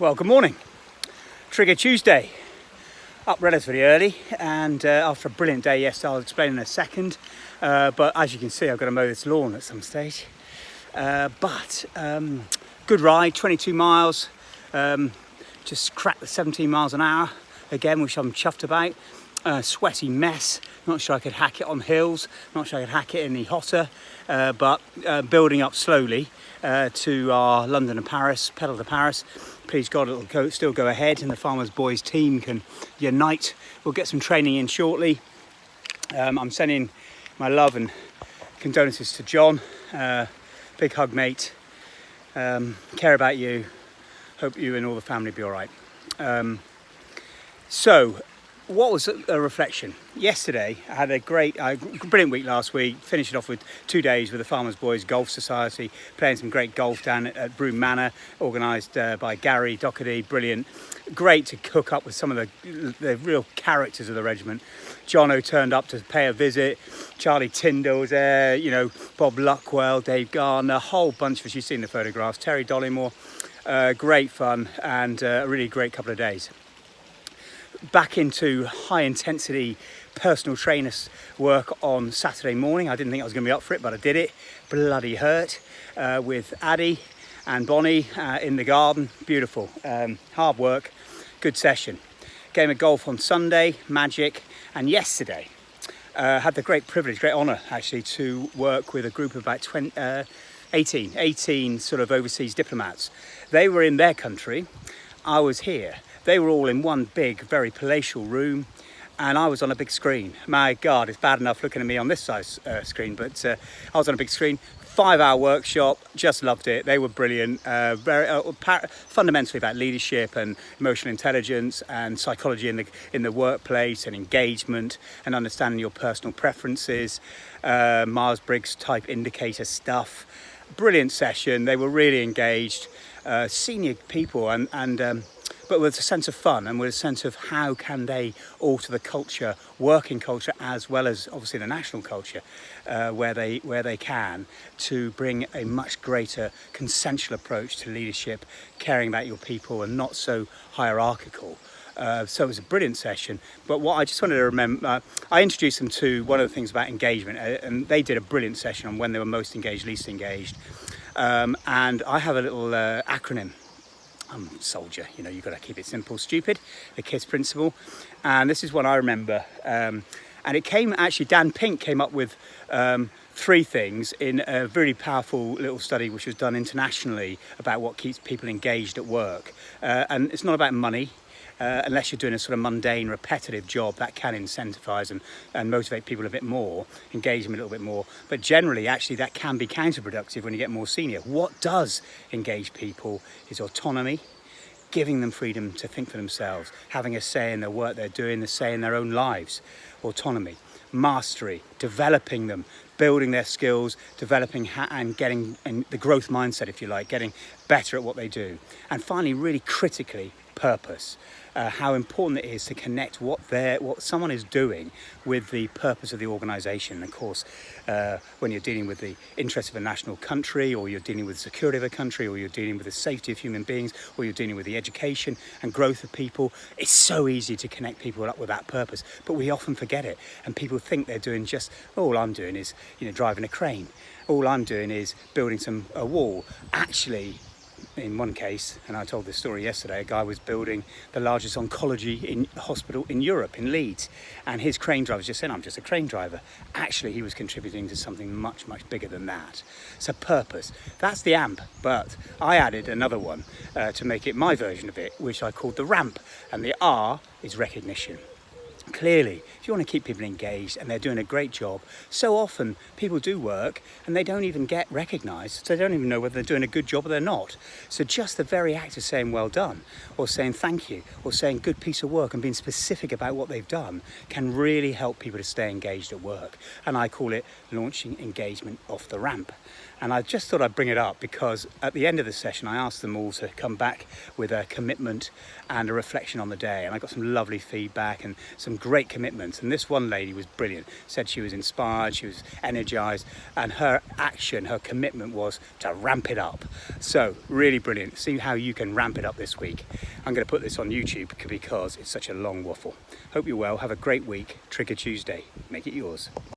Well, good morning. Trigger Tuesday. Up relatively early and after a brilliant day yesterday, I'll explain in a second. But as you can see, I've got to mow this lawn at some stage. Good ride, 22 miles. Just cracked the 17 miles an hour again, which I'm chuffed about. Sweaty mess. Not sure I could hack it on hills. Not sure I could hack it any hotter. But building up slowly to our London and Paris, pedal to Paris. Please God, it'll still go ahead and the Farmers Boys team can unite. We'll get some training in shortly. I'm sending my love and condolences to John. Big hug, mate. Care about you. Hope you and all the family be all right. So, what was a reflection? Yesterday, I had a brilliant week last week, finished it off with 2 days with the Farmers Boys Golf Society, playing some great golf down at Broome Manor, organised by Gary Doherty, brilliant. Great to hook up with some of the real characters of the regiment. Jono turned up to pay a visit, Charlie Tyndall was there, Bob Luckwell, Dave Gardner, a whole bunch of us, you've seen the photographs, Terry Dollymore, great fun and a really great couple of days. Back into high intensity personal trainers work on Saturday morning. I didn't think I was going to be up for it, but I did it. Bloody hurt with Addy and Bonnie in the garden. Beautiful. Hard work. Good session. Game of golf on Sunday, magic. And yesterday had the great privilege, great honour actually, to work with a group of about 18 sort of overseas diplomats. They were in their country. I was here. They were all in one big, very palatial room, and I was on a big screen. My God, it's bad enough looking at me on this size screen, but I was on a big screen. 5-hour workshop, just loved it. They were brilliant. Fundamentally about leadership and emotional intelligence and psychology in the workplace and engagement and understanding your personal preferences. Myers-Briggs type indicator stuff. Brilliant session. They were really engaged. Senior people but with a sense of fun and with a sense of how can they alter the culture, working culture, as well as obviously the national culture, where they can, to bring a much greater consensual approach to leadership, caring about your people and not so hierarchical. So it was a brilliant session. But what I just wanted to remember, I introduced them to one of the things about engagement, and they did a brilliant session on when they were most engaged, least engaged. And I have a little acronym. I'm a soldier, you've got to keep it simple, stupid, the KISS principle. And this is one I remember. And it came, actually, Dan Pink came up with 3 things in a very powerful little study which was done internationally about what keeps people engaged at work. And it's not about money. Unless you're doing a sort of mundane, repetitive job, that can incentivize and motivate people a bit more, engage them a little bit more. But generally, actually, that can be counterproductive when you get more senior. What does engage people is autonomy, giving them freedom to think for themselves, having a say in the work they're doing, a say in their own lives. Autonomy, mastery, developing them, building their skills, developing and getting in the growth mindset, if you like, getting better at what they do. And finally, really critically, purpose. How important it is to connect what someone is doing with the purpose of the organisation. Of course, when you're dealing with the interests of a national country, or you're dealing with the security of a country, or you're dealing with the safety of human beings, or you're dealing with the education and growth of people, it's so easy to connect people up with that purpose. But we often forget it, and people think they're doing just, all I'm doing is driving a crane. All I'm doing is building a wall. Actually, in one case, and I told this story yesterday, a guy was building the largest oncology hospital in Europe, in Leeds, and his crane driver just said, I'm just a crane driver. Actually, he was contributing to something much, much bigger than that. So purpose, that's the AMP, but I added another one to make it my version of it, which I called the RAMP, and the R is recognition. Clearly, if you want to keep people engaged and they're doing a great job, so often people do work and they don't even get recognised, so they don't even know whether they're doing a good job or they're not. So just the very act of saying well done, or saying thank you, or saying good piece of work and being specific about what they've done can really help people to stay engaged at work. And I call it launching engagement off the ramp. And I just thought I'd bring it up because at the end of the session, I asked them all to come back with a commitment and a reflection on the day. And I got some lovely feedback and some great commitments. And this one lady was brilliant, said she was inspired, she was energized, and her action, her commitment was to ramp it up. So really brilliant. See how you can ramp it up this week. I'm going to put this on YouTube because it's such a long waffle. Hope you're well. Have a great week. Trigger Tuesday. Make it yours.